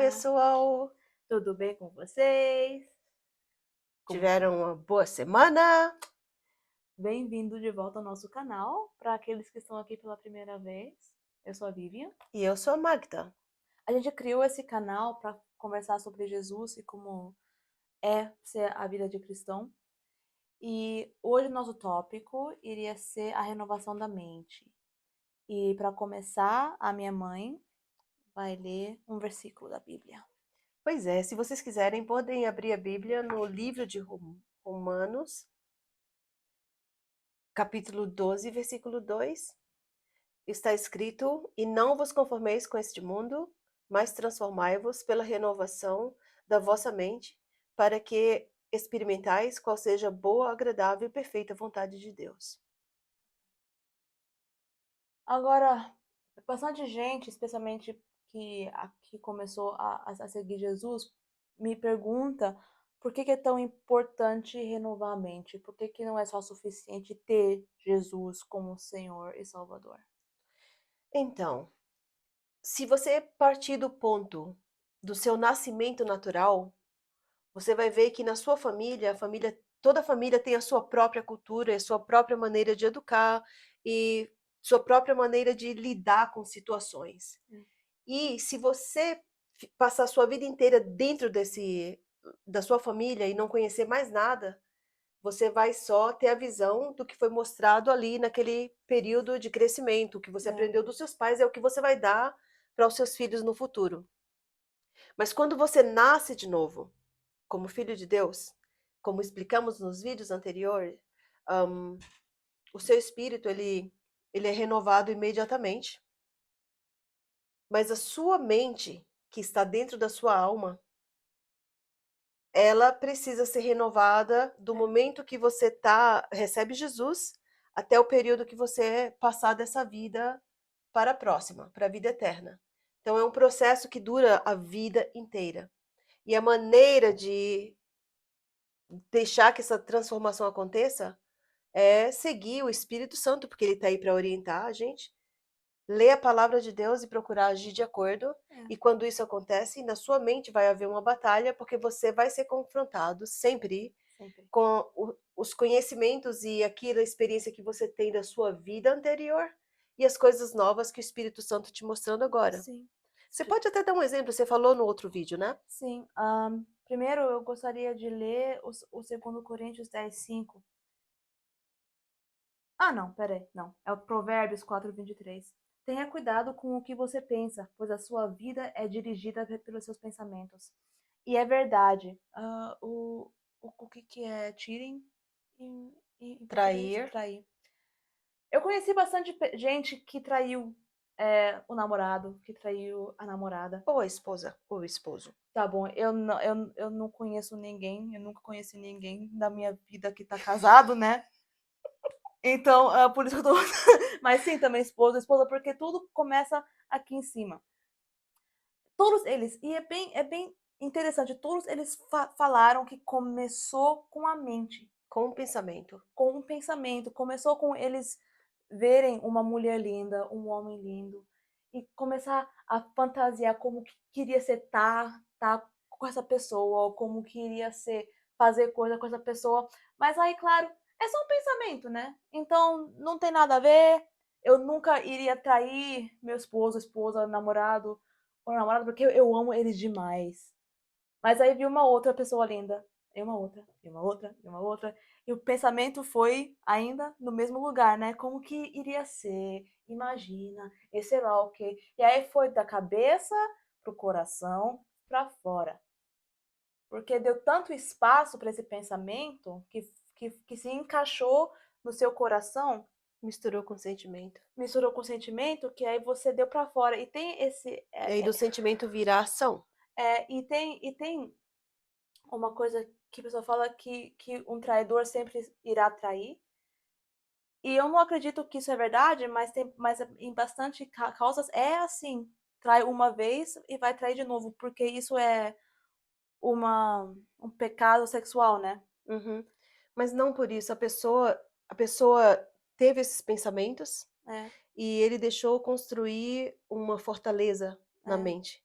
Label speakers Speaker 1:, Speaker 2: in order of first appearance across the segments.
Speaker 1: pessoal!
Speaker 2: Tudo bem com vocês?
Speaker 1: Tiveram uma boa semana?
Speaker 2: Bem-vindo de volta ao nosso canal. Para aqueles que estão aqui pela primeira vez, eu sou a Vivian.
Speaker 1: E eu sou a Magda.
Speaker 2: A gente criou esse canal para conversar sobre Jesus e como é ser a vida de cristão. E hoje o nosso tópico iria ser a renovação da mente. E para começar, a minha mãe vai ler um versículo da Bíblia.
Speaker 1: Pois é, se vocês quiserem, podem abrir a Bíblia no livro de Romanos, capítulo 12, versículo 2. Está escrito: E não vos conformeis com este mundo, mas transformai-vos pela renovação da vossa mente, para que experimentais qual seja a boa, agradável e perfeita vontade de Deus.
Speaker 2: Agora, bastante gente, especialmente que começou a seguir Jesus, me pergunta por que é tão importante renovar a mente? Por que não é só suficiente ter Jesus como Senhor e Salvador?
Speaker 1: Então, se você partir do ponto do seu nascimento natural, você vai ver que na sua família, toda família tem a sua própria cultura, a sua própria maneira de educar e sua própria maneira de lidar com situações.
Speaker 2: Hum.
Speaker 1: E se você passar a sua vida inteira dentro da sua família e não conhecer mais nada, você vai só ter a visão do que foi mostrado ali naquele período de crescimento. O que você
Speaker 2: É,
Speaker 1: aprendeu dos seus pais é o que você vai dar para os seus filhos no futuro. Mas quando você nasce de novo, como filho de Deus, como explicamos nos vídeos anteriores, um, o seu espírito ele é renovado imediatamente, mas a sua mente, que está dentro da sua alma, ela precisa ser renovada do momento que você recebe Jesus até o período que você passar dessa vida para a próxima, para a vida eterna. Então é um processo que dura a vida inteira. E a maneira de deixar que essa transformação aconteça é seguir o Espírito Santo, porque ele está aí para orientar a gente, ler a palavra de Deus e procurar agir de acordo.
Speaker 2: é,
Speaker 1: E quando isso acontece, na sua mente vai haver uma batalha, porque você vai ser confrontado sempre
Speaker 2: sempre.
Speaker 1: com os conhecimentos e aquela experiência que você tem da sua vida anterior e as coisas novas que o Espírito Santo te mostrando agora.
Speaker 2: Sim.
Speaker 1: Você pode até dar um exemplo, você falou no outro vídeo, né?
Speaker 2: Sim. Primeiro, eu gostaria de ler o 2 Coríntios 10:5. Ah, não, peraí, não. É o Provérbios 4:23. Tenha cuidado com o que você pensa, pois a sua vida é dirigida pelos seus pensamentos. E é verdade. O que é cheating em português?
Speaker 1: Trair
Speaker 2: Trair. Eu conheci bastante gente que traiu o namorado, que traiu a namorada.
Speaker 1: ou a esposa ou o esposo.
Speaker 2: Tá bom, eu não conheço ninguém, eu nunca conheci ninguém da minha vida que tá casado, né? Então, por isso que eu tô. Mas sim, também esposa, porque tudo começa aqui em cima. Todos eles, e é bem interessante, todos eles falaram que começou com a mente,
Speaker 1: Com o pensamento.
Speaker 2: com um pensamento, começou com eles verem uma mulher linda, um homem lindo, e começar a fantasiar como que queria ser tá com essa pessoa, ou como queria ser fazer coisa com essa pessoa. Mas aí, claro, é só um pensamento, né? Então não tem nada a ver. Eu nunca iria trair meu esposo, esposa, namorado ou namorada, porque eu amo eles demais. Mas aí vi uma outra pessoa linda, e uma outra, e uma outra, e uma outra, e o pensamento foi ainda no mesmo lugar, né? Como que iria ser? Imagina, e sei lá o quê. E aí foi da cabeça pro coração para fora. Porque deu tanto espaço para esse pensamento que se encaixou no seu coração,
Speaker 1: Misturou com sentimento.
Speaker 2: misturou com o sentimento, que aí você deu para fora. E tem
Speaker 1: E aí do sentimento vira ação.
Speaker 2: e tem uma coisa que a pessoa fala que um traidor sempre irá trair. E eu não acredito que isso é verdade, mas em bastante causas é assim. Trai uma vez e vai trair de novo, porque isso é um pecado sexual, né?
Speaker 1: Uhum. Mas não por isso. A pessoa teve esses pensamentos
Speaker 2: É,
Speaker 1: e ele deixou construir uma fortaleza na
Speaker 2: é,
Speaker 1: mente.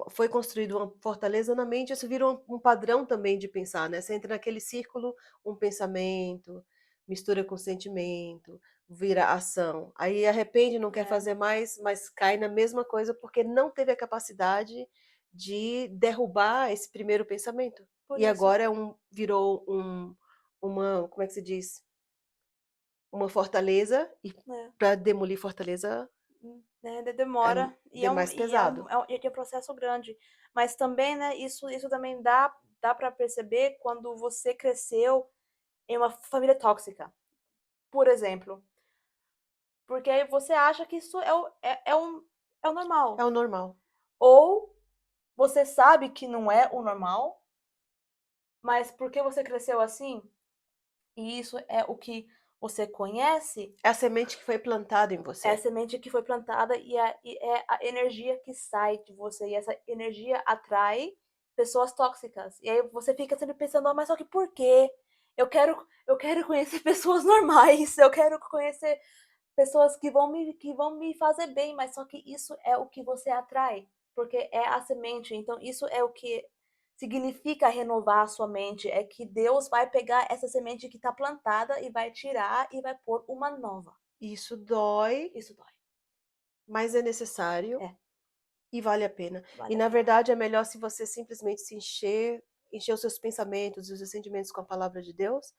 Speaker 1: Foi construído uma fortaleza na mente, isso vira um padrão também de pensar, né? Você entra naquele círculo, um pensamento, mistura com sentimento, vira ação. Aí arrepende, não quer
Speaker 2: É,
Speaker 1: fazer mais, mas cai na mesma coisa porque não teve a capacidade de derrubar esse primeiro pensamento.
Speaker 2: por
Speaker 1: E
Speaker 2: isso,
Speaker 1: agora virou como é que se diz? Uma fortaleza, e
Speaker 2: né?
Speaker 1: para demolir fortaleza
Speaker 2: Né,
Speaker 1: é,
Speaker 2: demora e
Speaker 1: é mais pesado.
Speaker 2: é um processo grande. Mas também, né, isso também dá para perceber quando você cresceu em uma família tóxica, por exemplo. Porque aí você acha que isso é o
Speaker 1: É
Speaker 2: normal.
Speaker 1: o normal.
Speaker 2: Ou você sabe que não é o normal, mas porque você cresceu assim, e isso é o que você conhece,
Speaker 1: É a semente que foi plantada em
Speaker 2: é a
Speaker 1: você.
Speaker 2: semente que foi plantada e é a energia que sai de você. E essa energia atrai pessoas tóxicas. E aí você fica sempre pensando, mas só que por quê? Eu quero conhecer pessoas normais, eu quero conhecer pessoas que vão me fazer bem, mas só que isso é o que você atrai, porque é a semente. Então, isso é o que significa renovar a sua mente, é que Deus vai pegar essa semente que está plantada e vai tirar e vai pôr uma nova.
Speaker 1: Isso dói,
Speaker 2: Isso dói.
Speaker 1: mas é necessário
Speaker 2: É,
Speaker 1: e vale a pena. E
Speaker 2: vale a
Speaker 1: na
Speaker 2: pena.
Speaker 1: verdade é melhor se você simplesmente encher os seus pensamentos e os seus sentimentos com a palavra de Deus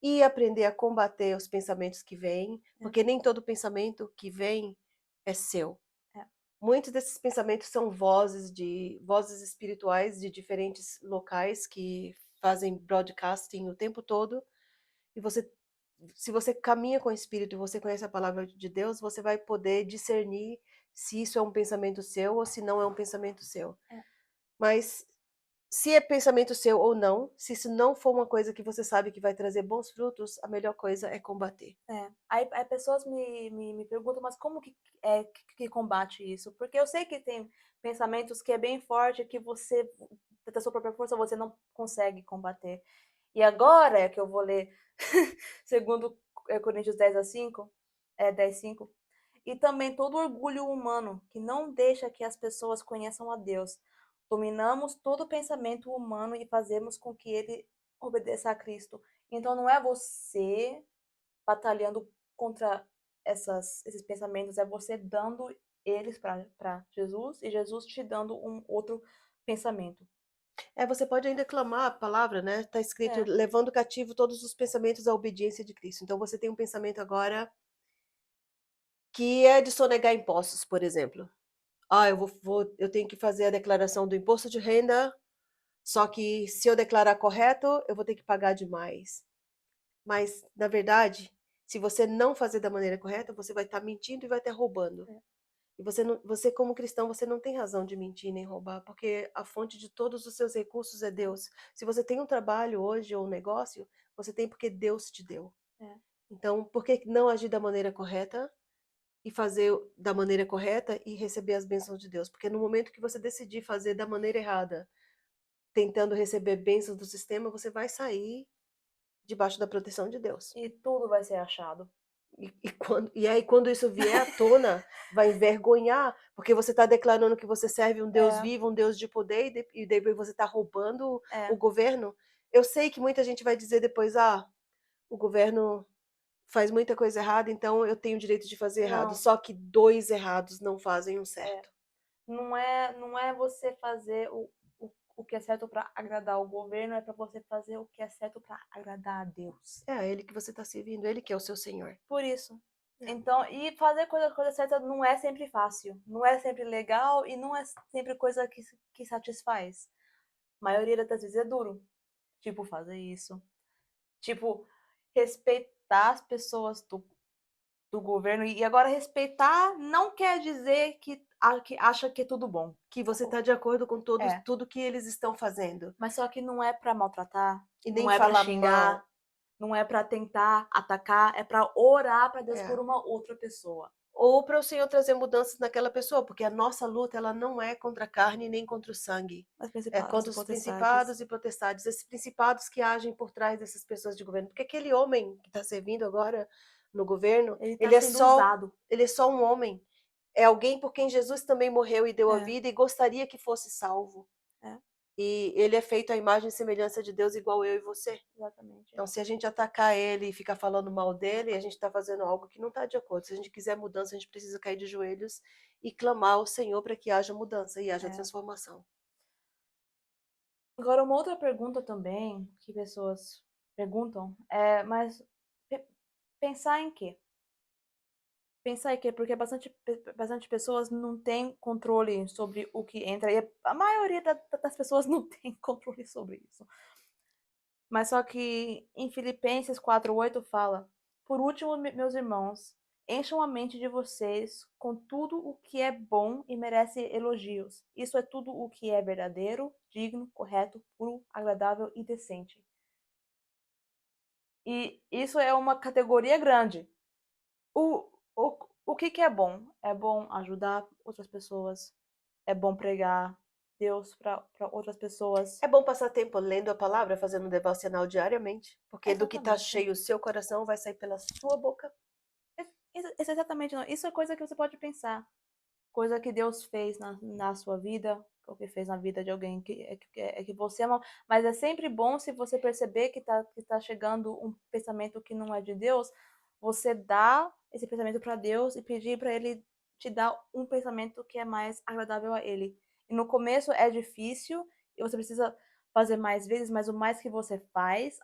Speaker 1: e aprender a combater os pensamentos que vêm,
Speaker 2: É,
Speaker 1: porque nem todo pensamento que vem é seu.
Speaker 2: é,
Speaker 1: Muitos desses pensamentos são vozes espirituais de diferentes locais que fazem broadcasting o tempo todo. E se você caminha com o Espírito e você conhece a palavra de Deus, você vai poder discernir se isso é um pensamento seu ou se não é um pensamento seu.
Speaker 2: é,
Speaker 1: Mas se é pensamento seu ou não, se isso não for uma coisa que você sabe que vai trazer bons frutos, a melhor coisa é combater.
Speaker 2: é. Aí pessoas me perguntam, mas como que combate isso? Porque eu sei que tem pensamentos que é bem forte, que você, da sua própria força, você não consegue combater. E agora é que eu vou ler segundo Coríntios 10:5, 10:5. E também todo orgulho humano que não deixa que as pessoas conheçam a Deus. Dominamos todo pensamento humano e fazemos com que ele obedeça a Cristo. Então não é você batalhando contra esses pensamentos, é você dando eles para Jesus e Jesus te dando um outro pensamento.
Speaker 1: Você pode ainda clamar a palavra, né? Está escrito,
Speaker 2: É,
Speaker 1: levando cativo todos os pensamentos à obediência de Cristo. Então você tem um pensamento agora que é de sonegar impostos, por exemplo. Eu tenho que fazer a declaração do imposto de renda, só que se eu declarar correto, eu vou ter que pagar demais. Mas, na verdade, se você não fazer da maneira correta, você vai estar mentindo e vai estar roubando.
Speaker 2: é,
Speaker 1: E você como cristão, você não tem razão de mentir nem roubar, porque a fonte de todos os seus recursos é Deus. Se você tem um trabalho hoje ou um negócio, você tem porque Deus te deu.
Speaker 2: é,
Speaker 1: Então, por que não agir da maneira correta e fazer da maneira correta e receber as bênçãos de Deus? Porque no momento que você decidir fazer da maneira errada, tentando receber bênçãos do sistema, você vai sair debaixo da proteção de Deus.
Speaker 2: e tudo vai ser achado.
Speaker 1: E aí, quando isso vier à tona, vai envergonhar, porque você está declarando que você serve um Deus
Speaker 2: É,
Speaker 1: vivo, um Deus de poder, e depois você está roubando o
Speaker 2: é,
Speaker 1: governo. Eu sei que muita gente vai dizer depois, o governo faz muita coisa errada, então eu tenho o direito de fazer errado.
Speaker 2: não,
Speaker 1: Só que dois errados não fazem um
Speaker 2: é,
Speaker 1: certo.
Speaker 2: não é você fazer o que é certo para agradar o governo, é para você fazer o que é certo para agradar a Deus.
Speaker 1: É a ele que você está servindo, ele que é o seu Senhor.
Speaker 2: Por isso.
Speaker 1: É.
Speaker 2: Então, e fazer coisa certa não é sempre fácil, não é sempre legal e não é sempre coisa que satisfaz. A maioria das vezes é duro. Tipo, fazer isso. Tipo, respeitar as pessoas do governo. E agora, respeitar não quer dizer que acha que é tudo bom.
Speaker 1: Que você está de acordo com
Speaker 2: É.
Speaker 1: tudo que eles estão fazendo.
Speaker 2: Mas só que não é pra maltratar,
Speaker 1: E
Speaker 2: não
Speaker 1: nem
Speaker 2: é pra
Speaker 1: falar
Speaker 2: xingar,
Speaker 1: mal.
Speaker 2: não é pra tentar atacar, é pra orar pra Deus por
Speaker 1: É.
Speaker 2: uma outra pessoa.
Speaker 1: Ou para o Senhor trazer mudanças naquela pessoa, porque a nossa luta ela não é contra a carne nem contra o sangue,
Speaker 2: As
Speaker 1: é
Speaker 2: principados
Speaker 1: contra
Speaker 2: e
Speaker 1: os
Speaker 2: potestades.
Speaker 1: principados e potestades, esses principados que agem por trás dessas pessoas de governo. Porque aquele homem que está servindo agora no governo,
Speaker 2: Ele tá sendo usado.
Speaker 1: ele é só um homem. é alguém por quem Jesus também morreu e deu a
Speaker 2: É.
Speaker 1: vida e gostaria que fosse salvo.
Speaker 2: É.
Speaker 1: E ele é feito à imagem e semelhança de Deus, igual eu e você.
Speaker 2: Exatamente.
Speaker 1: Então, se a gente atacar ele e ficar falando mal dele, a gente está fazendo algo que não está de acordo. Se a gente quiser mudança, a gente precisa cair de joelhos e clamar ao Senhor para que haja mudança e haja
Speaker 2: É.
Speaker 1: transformação.
Speaker 2: Agora, uma outra pergunta também que pessoas perguntam é, mas pe- pensar em quê? Pensar em quê? Porque bastante pessoas não têm controle sobre o que entra, e a maioria das pessoas não tem controle sobre isso. Mas só que em Filipenses 4:8 fala: Por último, meus irmãos, encham a mente de vocês com tudo o que é bom e merece elogios. Isso é tudo o que é verdadeiro, digno, correto, puro, agradável e decente. E isso é uma categoria grande. O que é bom? É bom ajudar outras pessoas, é bom pregar Deus para outras pessoas.
Speaker 1: É bom passar tempo lendo a palavra, fazendo um devocional diariamente, porque do que está
Speaker 2: Exatamente.
Speaker 1: cheio o seu coração vai sair pela sua boca.
Speaker 2: Isso exatamente, não. Isso é coisa que você pode pensar. Coisa que Deus fez na sua vida, ou que fez na vida de alguém que você ama. Mas é sempre bom se você perceber que tá chegando um pensamento que não é de Deus, você dá esse pensamento para Deus e pedir para Ele te dar um pensamento que é mais agradável a Ele. E no começo é difícil e você precisa fazer mais vezes, mas o mais que você faz,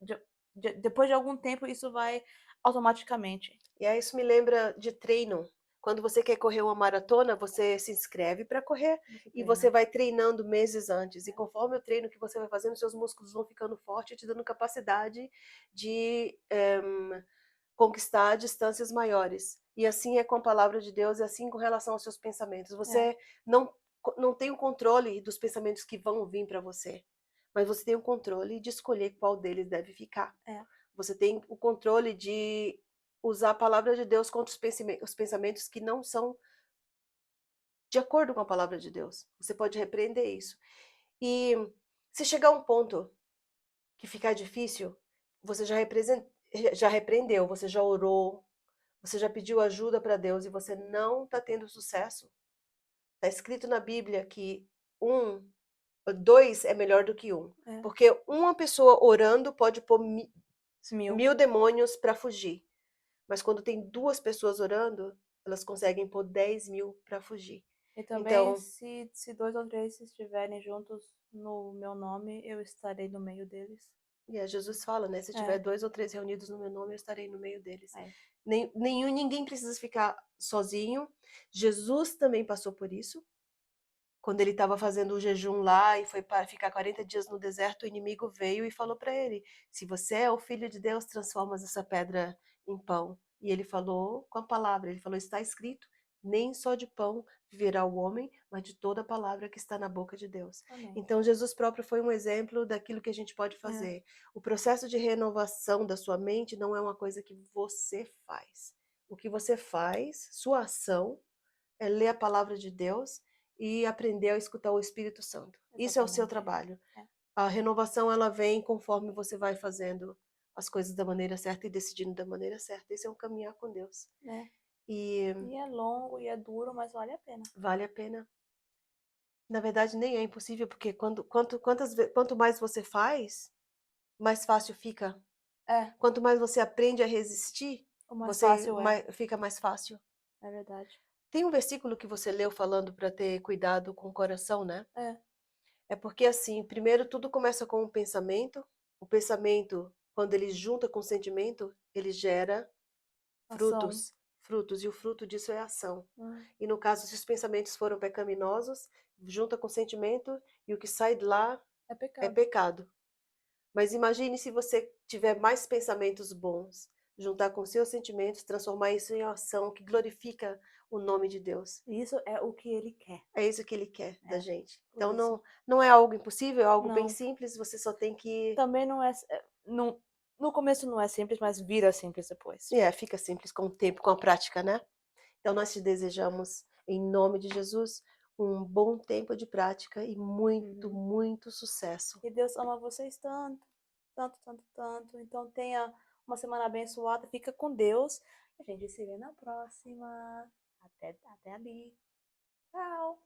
Speaker 2: de, depois de algum tempo, isso vai automaticamente.
Speaker 1: E aí isso me lembra de treino. Quando você quer correr uma maratona, você se inscreve para correr
Speaker 2: Você
Speaker 1: e
Speaker 2: treina.
Speaker 1: você vai treinando meses antes. E conforme o treino que você vai fazendo, seus músculos vão ficando fortes, te dando capacidade de conquistar distâncias maiores. E assim é com a palavra de Deus, e assim com relação aos seus pensamentos.
Speaker 2: É,
Speaker 1: Você não tem o controle dos pensamentos que vão vir para você, mas você tem o controle de escolher qual deles deve ficar.
Speaker 2: é,
Speaker 1: Você tem o controle de usar a palavra de Deus contra os pensamentos que não são de acordo com a palavra de Deus. Você pode repreender isso. E se chegar a um ponto que ficar difícil, você já repreendeu, você já orou, você já pediu ajuda para Deus e você não está tendo sucesso. Está escrito na Bíblia que um, dois é melhor do que um.
Speaker 2: é.
Speaker 1: Porque uma pessoa orando pode pôr
Speaker 2: Sumiu.
Speaker 1: 1000 demônios para fugir. Mas quando tem duas pessoas orando, elas conseguem pôr 10.000 para fugir.
Speaker 2: E também,
Speaker 1: Então,
Speaker 2: se dois ou três estiverem juntos no meu nome, eu estarei no meio deles.
Speaker 1: Jesus fala, né? Se tiver
Speaker 2: É,
Speaker 1: 2 ou 3 reunidos no meu nome, eu estarei no meio deles.
Speaker 2: é,
Speaker 1: Ninguém precisa ficar sozinho. Jesus também passou por isso. Quando ele estava fazendo o jejum lá e foi para ficar 40 dias no deserto, o inimigo veio e falou para ele: Se você é o filho de Deus, transforma essa pedra em pão. E ele falou com a palavra: Ele falou, está escrito, nem só de pão viverá o homem, mas de toda a palavra que está na boca de Deus.
Speaker 2: amém.
Speaker 1: Então, Jesus próprio foi um exemplo daquilo que a gente pode
Speaker 2: É,
Speaker 1: fazer. O processo de renovação da sua mente não é uma coisa que você faz. O que você faz, sua ação, é ler a palavra de Deus e aprender a escutar o Espírito Santo. Isso é o seu
Speaker 2: exatamente.
Speaker 1: trabalho.
Speaker 2: É,
Speaker 1: A renovação ela vem conforme você vai fazendo as coisas da maneira certa e decidindo da maneira certa. Esse é um caminhar com Deus.
Speaker 2: né?
Speaker 1: E
Speaker 2: E é longo e é duro, mas vale a pena.
Speaker 1: vale a pena. Na verdade, nem é impossível, porque quanto mais você faz, mais fácil fica.
Speaker 2: É,
Speaker 1: Quanto mais você aprende a resistir,
Speaker 2: o mais fácil é.
Speaker 1: fica mais fácil.
Speaker 2: É verdade.
Speaker 1: Tem um versículo que você leu falando para ter cuidado com o coração, né?
Speaker 2: É,
Speaker 1: É porque assim, primeiro tudo começa com um pensamento. O pensamento, quando ele junta com o sentimento, ele gera
Speaker 2: ação.
Speaker 1: frutos, e o fruto disso é ação.
Speaker 2: Hum,
Speaker 1: E no caso, se os pensamentos foram pecaminosos, junta com o sentimento e o que sai de lá
Speaker 2: é
Speaker 1: é
Speaker 2: pecado.
Speaker 1: pecado. Mas imagine se você tiver mais pensamentos bons, juntar com seus sentimentos, transformar isso em ação que glorifica o nome de Deus.
Speaker 2: Isso é o que ele quer.
Speaker 1: É isso que ele quer da
Speaker 2: É,
Speaker 1: gente.
Speaker 2: por
Speaker 1: Então
Speaker 2: isso.
Speaker 1: não é algo impossível, é algo bem
Speaker 2: Não,
Speaker 1: simples, você só tem que.
Speaker 2: também não é. No começo não é simples, mas vira simples depois.
Speaker 1: Fica simples com o tempo, com a prática, né? Então nós te desejamos, em nome de Jesus, um bom tempo de prática e muito,
Speaker 2: Uhum.
Speaker 1: muito sucesso.
Speaker 2: E Deus ama vocês tanto, tanto, tanto, tanto. Então tenha uma semana abençoada, fica com Deus. A gente se vê na próxima. Até ali. Tchau!